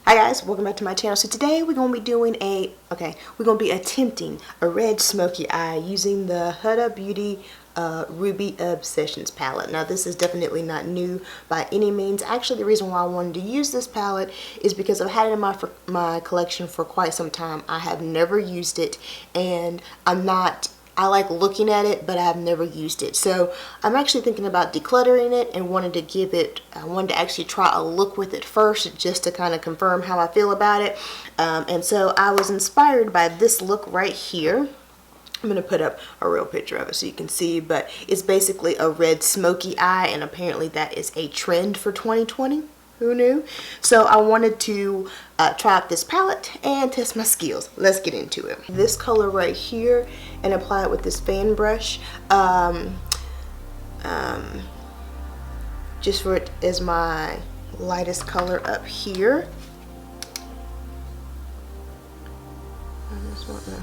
Hi guys, welcome back to my channel. So today we're going to be doing attempting a red smoky eye using the Huda Beauty Ruby Obsessions palette. Now this is definitely not new by any means. Actually, the reason why I wanted to use this palette is because I've had it in my collection for quite some time. I have never used it, and I like looking at it, but I've never used it. So I'm actually thinking about decluttering it and wanted to actually try a look with it first just to kind of confirm how I feel about it. And so I was inspired by this look right here. I'm going to put up a real picture of it so you can see, but it's basically a red smoky eye, and apparently that is a trend for 2020. Who knew? So I wanted to try out this palette and test my skills. Let's get into it. This color right here, and apply it with this fan brush. Just for it as my lightest color up here. I just want to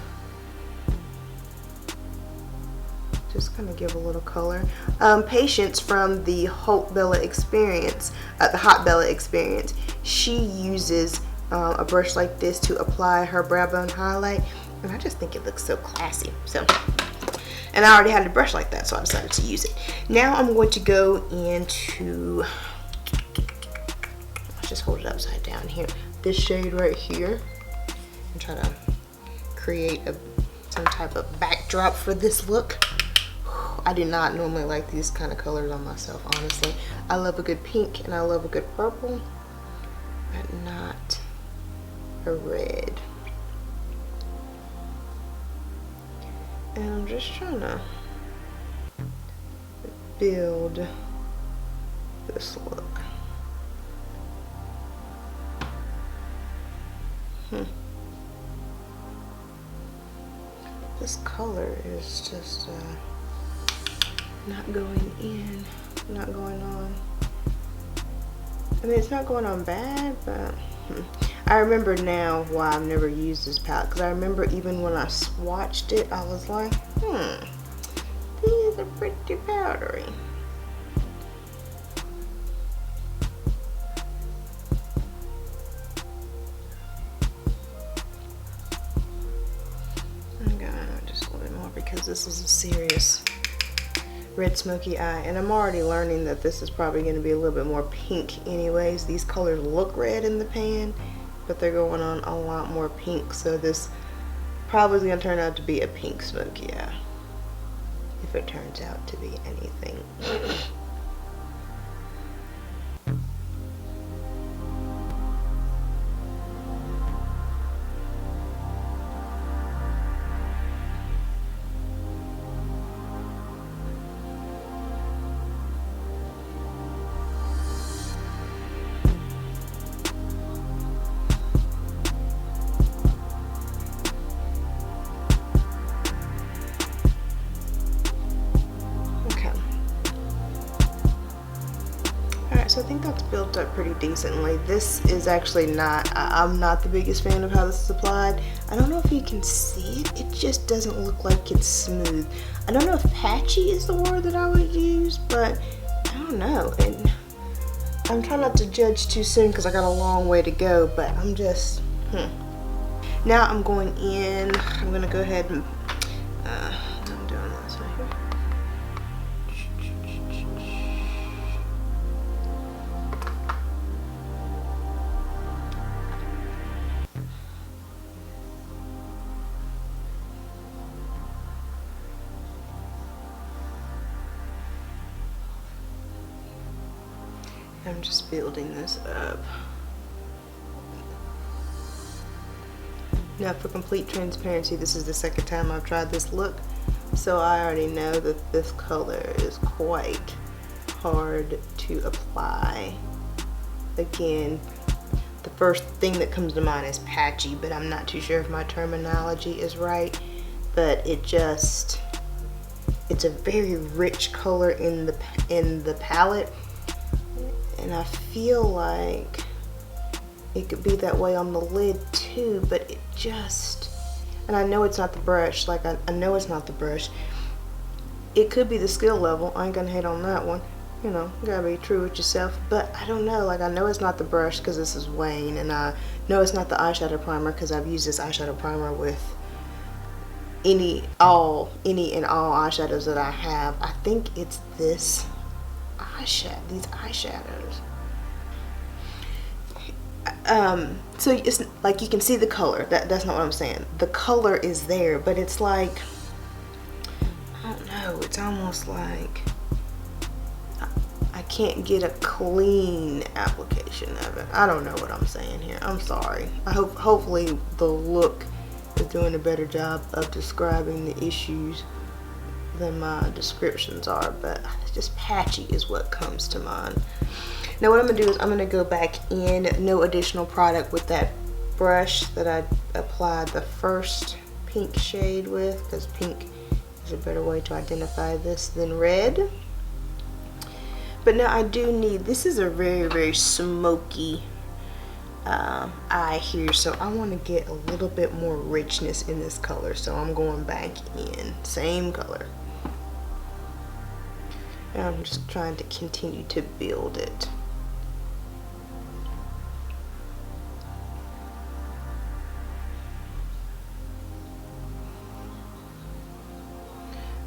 kind of give a little color. Patience from the Hot Bella Experience, she uses a brush like this to apply her brow bone highlight, and I just think it looks so classy. So, and I already had a brush like that, so I decided to use it. Now I'm going to go into, let's just hold it upside down here, this shade right here, and try to create some type of backdrop for this look. I do not normally like these kind of colors on myself, honestly. I love a good pink and I love a good purple, but not a red. And I'm just trying to build this look. This color is just not going in, not going on. I mean, it's not going on bad, but I remember now why I've never used this palette, because I remember even when I swatched it, I was like, these are pretty powdery. I'm gonna just a little bit more because this is a serious red smoky eye, and I'm already learning that this is probably going to be a little bit more pink anyways. These colors look red in the pan, but they're going on a lot more pink, so this probably is going to turn out to be a pink smoky eye, if it turns out to be anything. So I think that's built up pretty decently. This is actually not, I'm not the biggest fan of how this is applied. I don't know if you can see it. It just doesn't look like it's smooth. I don't know if patchy is the word that I would use, but I don't know. And I'm trying not to judge too soon because I got a long way to go, but I'm just, Now I'm going in, I'm gonna go ahead and, I'm doing this right here. I'm just building this up. Now, for complete transparency, this is the second time I've tried this look, so I already know that this color is quite hard to apply. Again, the first thing that comes to mind is patchy, but I'm not too sure if my terminology is right, but it's a very rich color in the palette. And I feel like it could be that way on the lid too, but it just, and I know it's not the brush, I know it's not the brush. It could be the skill level, I ain't gonna hate on that one, you know, you gotta be true with yourself. But I don't know, like I know it's not the brush because this is Wayne, and I know it's not the eyeshadow primer because I've used this eyeshadow primer with any and all eyeshadows that I have. I think it's this eyeshadow, these eyeshadows. So it's like you can see the color. That's not what I'm saying. The color is there, but it's like, I don't know, it's almost like I can't get a clean application of it. I don't know what I'm saying here. I'm sorry. Hopefully the look is doing a better job of describing the issues than my descriptions are, but just patchy is what comes to mind. Now what I'm gonna do is I'm gonna go back in, no additional product, with that brush that I applied the first pink shade with, because pink is a better way to identify this than red. But now I do need, this is a very, very smoky eye here, so I want to get a little bit more richness in this color, so I'm going back in, same color. And I'm just trying to continue to build it.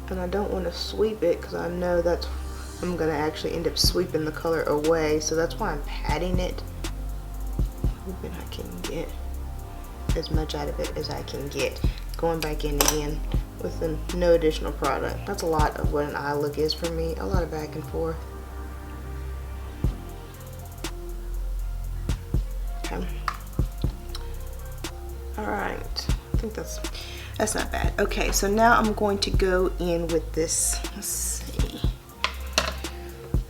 And I don't want to sweep it because I know that's, I'm going to actually end up sweeping the color away, so that's why I'm patting it, hoping I can get as much out of it as I can get. Going back in again with no additional product. That's a lot of what an eye look is for me, a lot of back and forth. Okay. Alright, I think that's not bad. Okay, so now I'm going to go in with this, let's see,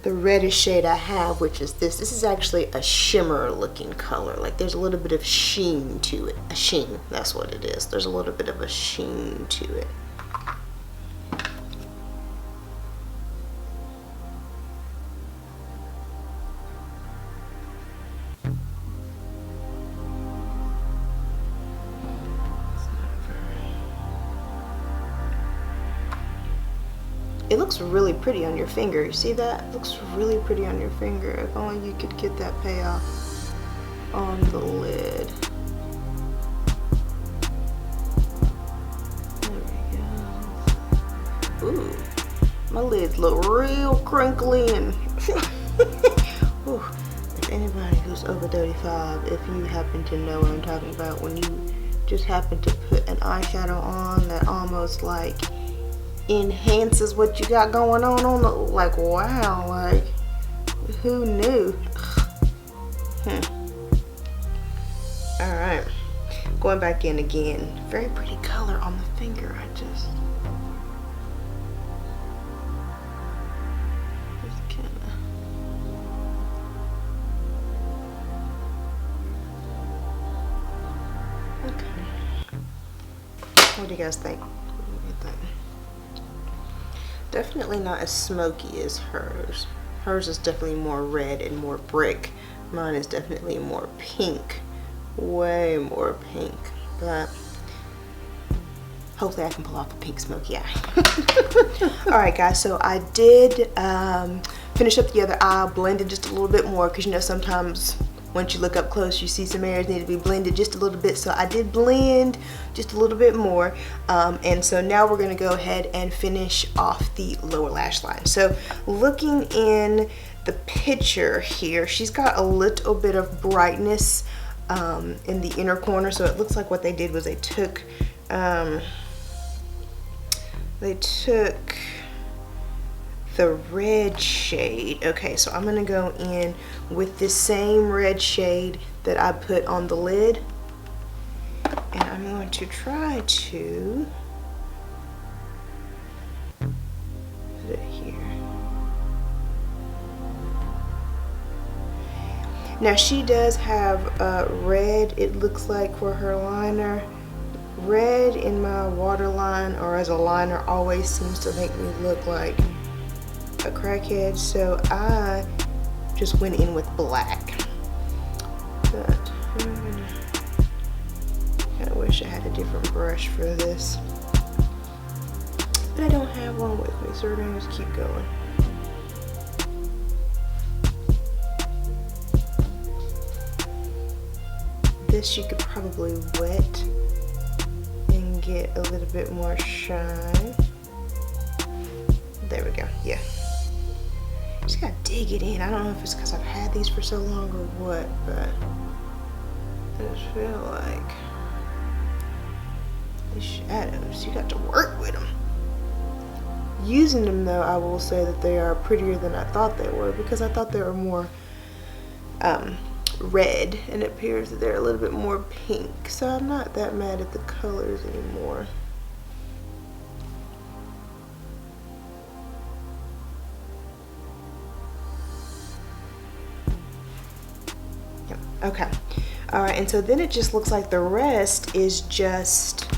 the reddish shade I have, which is this. This is actually a shimmer looking color. Like there's a little bit of sheen to it. A sheen, that's what it is. There's a little bit of a sheen to it. It looks really pretty on your finger. You see that? It looks really pretty on your finger. If only you could get that payoff on the lid. There we go. Ooh, my lids look real crinkly and ooh. If anybody who's over 35, if you happen to know what I'm talking about, when you just happen to put an eyeshadow on that almost like enhances what you got going on the, like, wow, like who knew? All right, going back in again. Very pretty color on the finger. I just kind of, okay. What do you guys think? Definitely not as smoky as hers. Hers is definitely more red and more brick. Mine is definitely more pink, way more pink. But hopefully I can pull off a pink smoky eye. Alright guys, so I did finish up the other eye, blended just a little bit more, because you know sometimes once you look up close you see some areas need to be blended just a little bit, so I did blend just a little bit more, and so now we're going to go ahead and finish off the lower lash line. So looking in the picture here, she's got a little bit of brightness in the inner corner, so it looks like what they did was they took the red shade. Okay, so I'm gonna go in with the same red shade that I put on the lid, and I'm going to try to put it here. Now she does have red, it looks like, for her liner. Red in my waterline or as a liner always seems to make me look like a crackhead, so I just went in with black. But I wish I had a different brush for this, but I don't have one with me, so we're gonna just keep going. this you could probably wet and get a little bit more shine. There we go, yeah. Just gotta dig it in. I don't know if it's because I've had these for so long or what, but I just feel like these shadows, you got to work with them. Using them though, I will say that they are prettier than I thought they were, because I thought they were more red, and it appears that they're a little bit more pink, so I'm not that mad at the colors anymore. Yep. Okay, all right, and so then it just looks like the rest is just,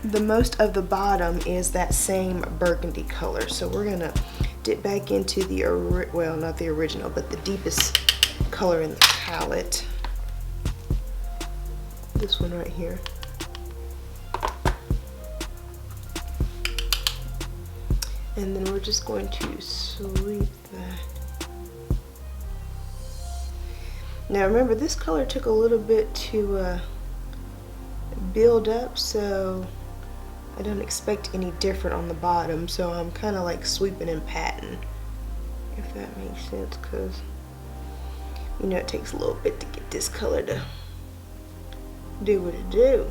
the most of the bottom is that same burgundy color. So we're gonna dip back into the, well, not the original, but the deepest color in the palette. This one right here. And then we're just going to sweep that. Now remember, this color took a little bit to build up, so I don't expect any different on the bottom, so I'm kind of like sweeping and patting, if that makes sense, because you know it takes a little bit to get this color to do what it do.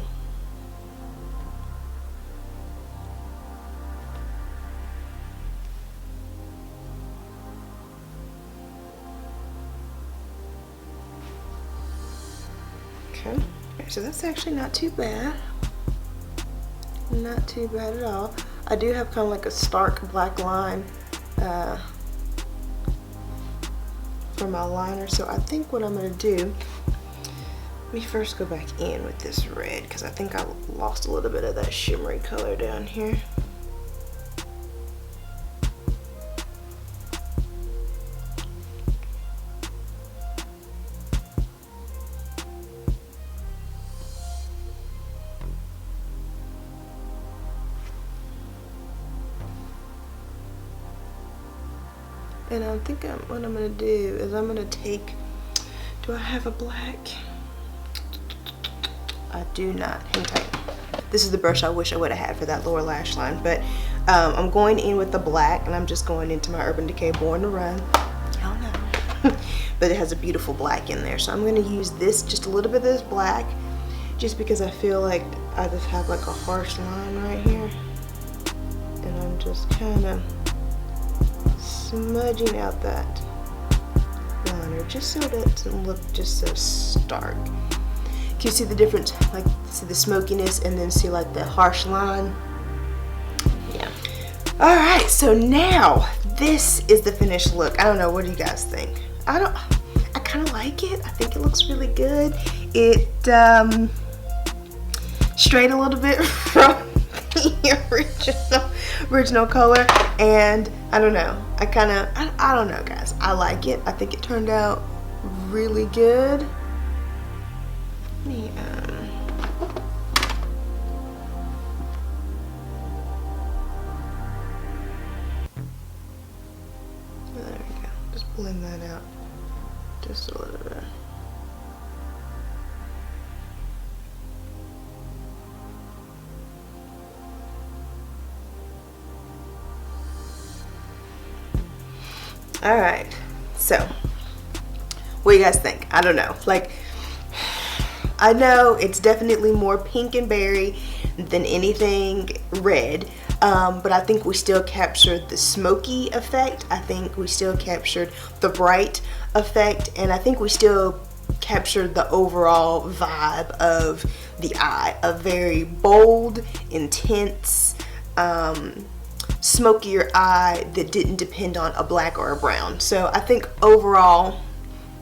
Okay, so that's actually not too bad. Not too bad at all. I do have kind of like a stark black line for my liner, so I think what I'm going to do, let me first go back in with this red, because I think I lost a little bit of that shimmery color down here. And I'm thinking what I'm gonna do is I'm gonna take, do I have a black? I do not, hang tight. This is the brush I wish I would have had for that lower lash line, but I'm going in with the black, and I'm just going into my Urban Decay Born to Run. Y'all know. But it has a beautiful black in there, so I'm gonna use this, just a little bit of this black, just because I feel like I just have like a harsh line right here, and I'm just kind of smudging out that liner just so it doesn't look just so stark. Can you see the difference? Like, see the smokiness and then see like the harsh line? Yeah. All right, so now this is the finished look. I don't know, what do you guys think? I kind of like it. I think it looks really good. It strayed a little bit from the original color, and I don't know, I don't know, guys. I like it. I think it turned out really good. Let me there we go, just blend that out just a little bit. All right, so what do you guys think? I don't know, like, I know it's definitely more pink and berry than anything red, but I think we still captured the smoky effect. I think we still captured the bright effect, and I think we still captured the overall vibe of the eye, a very bold, intense, smokier eye that didn't depend on a black or a brown. So I think overall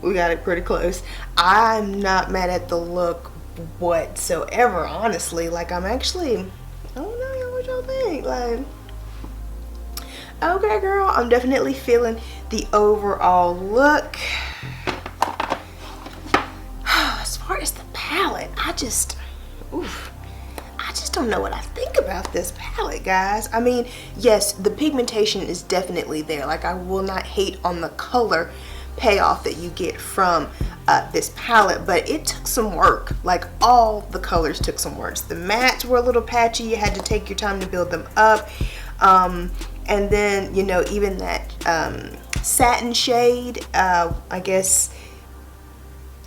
we got it pretty close. I'm not mad at the look whatsoever, honestly. Like, I'm actually, I don't know what y'all think. Like, okay girl, I'm definitely feeling the overall look. As far as the palette, I just don't know what I think about this palette, guys. I mean, yes, the pigmentation is definitely there. Like, I will not hate on the color payoff that you get from this palette, but it took some work. Like, all the colors took some work. The mattes were a little patchy. You had to take your time to build them up. And then, you know, even that satin shade, I guess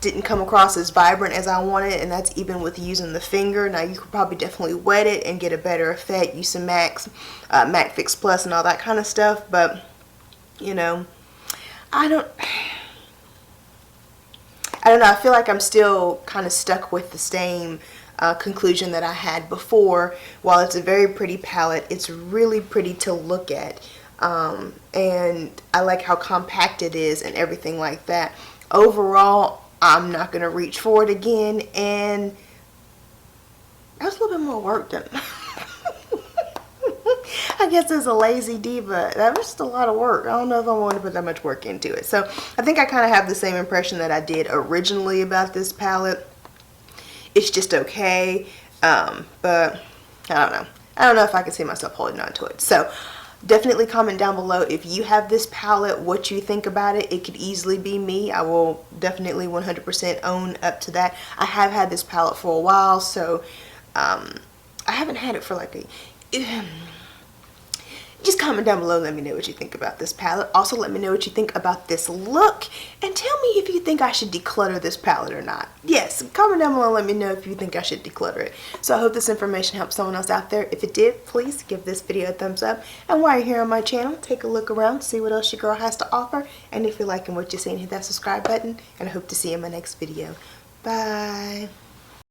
didn't come across as vibrant as I wanted, and that's even with using the finger. Now, you could probably definitely wet it and get a better effect, use some MAC Fix Plus and all that kind of stuff, but, you know, I don't know, I feel like I'm still kind of stuck with the same conclusion that I had before. While it's a very pretty palette, it's really pretty to look at, and I like how compact it is and everything like that. Overall, I'm not going to reach for it again, and that was a little bit more work done. I guess as a lazy diva, that was just a lot of work. I don't know if I want to put that much work into it. So I think I kind of have the same impression that I did originally about this palette. It's just okay, but I don't know. I don't know if I can see myself holding on to it. So definitely comment down below if you have this palette, what you think about it. It could easily be me. I will definitely 100% own up to that. I have had this palette for a while, so I haven't had it for like a... Just comment down below, let me know what you think about this palette. Also, let me know what you think about this look, and tell me if you think I should declutter this palette or not. Yes, comment down below and let me know if you think I should declutter it. So I hope this information helps someone else out there. If it did, please give this video a thumbs up. And while you're here on my channel, take a look around, see what else your girl has to offer. And if you're liking what you're seeing, hit that subscribe button. And I hope to see you in my next video. Bye.